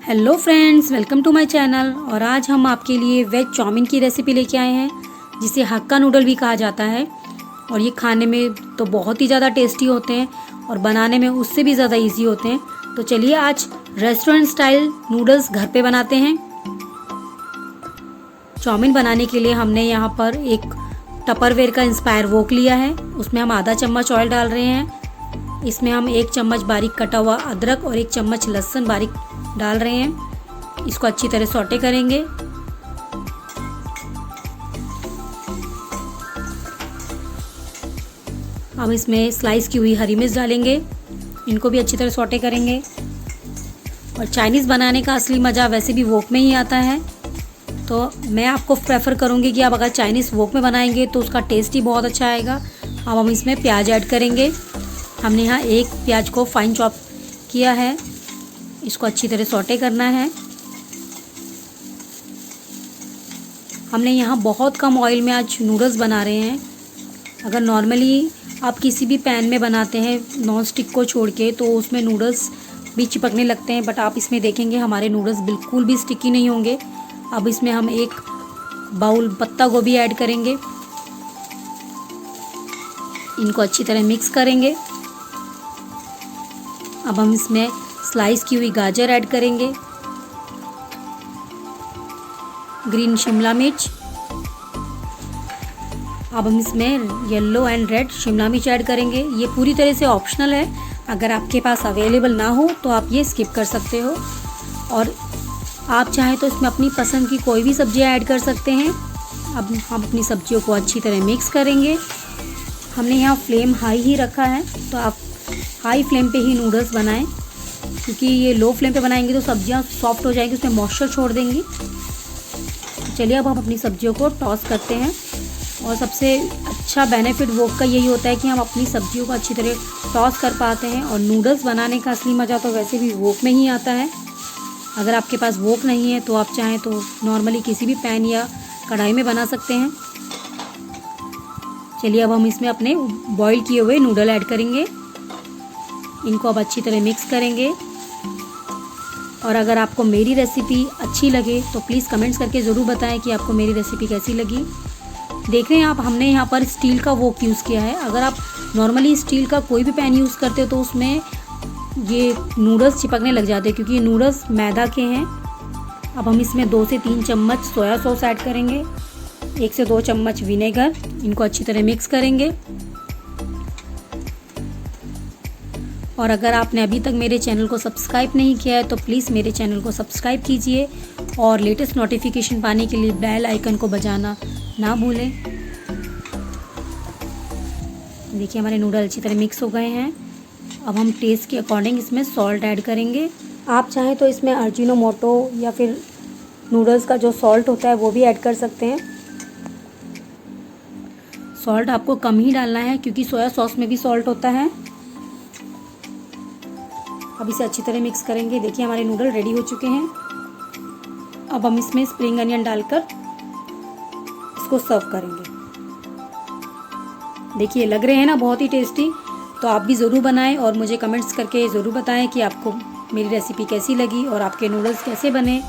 Hello friends, welcome to my channel. और आज हम आपके लिए वेज चाउमीन की रेसिपी लेके आए हैं, जिसे हक्का नूडल भी कहा जाता है। और ये खाने में तो बहुत ही ज़्यादा टेस्टी होते हैं और बनाने में उससे भी ज़्यादा इजी होते हैं। तो चलिए आज रेस्टोरेंट स्टाइल नूडल्स घर पे बनाते हैं। चाउमीन बनाने के लिए हमने यहाँ पर एक टपरवेयर का इंस्पायर वोक लिया है। उसमें हम आधा चम्मच ऑयल डाल रहे हैं। इसमें हम 1 चम्मच बारीक कटा हुआ अदरक और 1 चम्मच लहसुन बारीक डाल रहे हैं। इसको अच्छी तरह सौटे करेंगे। अब इसमें स्लाइस की हुई हरी मिर्च डालेंगे। इनको भी अच्छी तरह सौटे करेंगे। और चाइनीज़ बनाने का असली मज़ा वैसे भी वोक में ही आता है, तो मैं आपको प्रेफर करूँगी कि आप अगर चाइनीज़ वोक में बनाएंगे तो उसका टेस्ट ही बहुत अच्छा आएगा। अब हम इसमें प्याज ऐड करेंगे। हमने यहाँ 1 प्याज को फाइन चॉप किया है। इसको अच्छी तरह सौटे करना है। हमने यहाँ बहुत कम ऑयल में आज नूडल्स बना रहे हैं। अगर नॉर्मली आप किसी भी पैन में बनाते हैं नॉन स्टिक को छोड़ के, तो उसमें नूडल्स भी चिपकने लगते हैं, बट आप इसमें देखेंगे हमारे नूडल्स बिल्कुल भी स्टिकी नहीं होंगे। अब इसमें हम 1 बाउल पत्ता गोभी ऐड करेंगे। इनको अच्छी तरह मिक्स करेंगे। अब हम इसमें स्लाइस की हुई गाजर ऐड करेंगे, ग्रीन शिमला मिर्च। अब हम इसमें येलो एंड रेड शिमला मिर्च ऐड करेंगे। ये पूरी तरह से ऑप्शनल है, अगर आपके पास अवेलेबल ना हो तो आप ये स्किप कर सकते हो। और आप चाहें तो इसमें अपनी पसंद की कोई भी सब्जियां ऐड कर सकते हैं। अब हम अपनी सब्जियों को अच्छी तरह मिक्स करेंगे। हमने यहाँ फ्लेम हाई ही रखा है, तो आप हाई फ्लेम पे ही नूडल्स बनाएं, क्योंकि ये लो फ्लेम पे बनाएंगे तो सब्जियां सॉफ्ट हो जाएंगी, उसमें मॉइस्चर छोड़ देंगी। चलिए अब हम अपनी सब्जियों को टॉस करते हैं। और सबसे अच्छा बेनिफिट वोक का यही होता है कि हम अपनी सब्जियों को अच्छी तरह टॉस कर पाते हैं। और नूडल्स बनाने का असली मज़ा तो वैसे भी वोक में ही आता है। अगर आपके पास वोक नहीं है तो आप चाहें तो नॉर्मली किसी भी पैन या कढ़ाई में बना सकते हैं। चलिए अब हम इसमें अपने बॉईल किए हुए नूडल ऐड करेंगे। इनको अब अच्छी तरह मिक्स करेंगे। और अगर आपको मेरी रेसिपी अच्छी लगे तो प्लीज़ कमेंट्स करके ज़रूर बताएं कि आपको मेरी रेसिपी कैसी लगी। देख रहे हैं आप, हमने यहाँ पर स्टील का वोक यूज़ किया है। अगर आप नॉर्मली स्टील का कोई भी पैन यूज़ करते हो तो उसमें ये नूडल्स चिपकने लग जाते हैं, क्योंकि ये नूडल्स मैदा के हैं। अब हम इसमें 2 से 3 चम्मच सोया सॉस ऐड करेंगे, 1 से 2 चम्मच विनेगर। इनको अच्छी तरह मिक्स करेंगे। और अगर आपने अभी तक मेरे चैनल को सब्सक्राइब नहीं किया है तो प्लीज़ मेरे चैनल को सब्सक्राइब कीजिए और लेटेस्ट नोटिफिकेशन पाने के लिए बेल आइकन को बजाना ना भूलें। देखिए हमारे नूडल अच्छी तरह मिक्स हो गए हैं। अब हम टेस्ट के अकॉर्डिंग इसमें सॉल्ट ऐड करेंगे। आप चाहें तो इसमें अजीनोमोटो या फिर नूडल्स का जो सॉल्ट होता है वो भी ऐड कर सकते हैं। सॉल्ट आपको कम ही डालना है, क्योंकि सोया सॉस में भी सॉल्ट होता है। अब इसे अच्छी तरह मिक्स करेंगे। देखिए हमारे नूडल रेडी हो चुके हैं। अब हम इसमें स्प्रिंग अनियन डालकर इसको सर्व करेंगे। देखिए लग रहे हैं ना बहुत ही टेस्टी। तो आप भी ज़रूर बनाएं और मुझे कमेंट्स करके ज़रूर बताएं कि आपको मेरी रेसिपी कैसी लगी और आपके नूडल्स कैसे बने।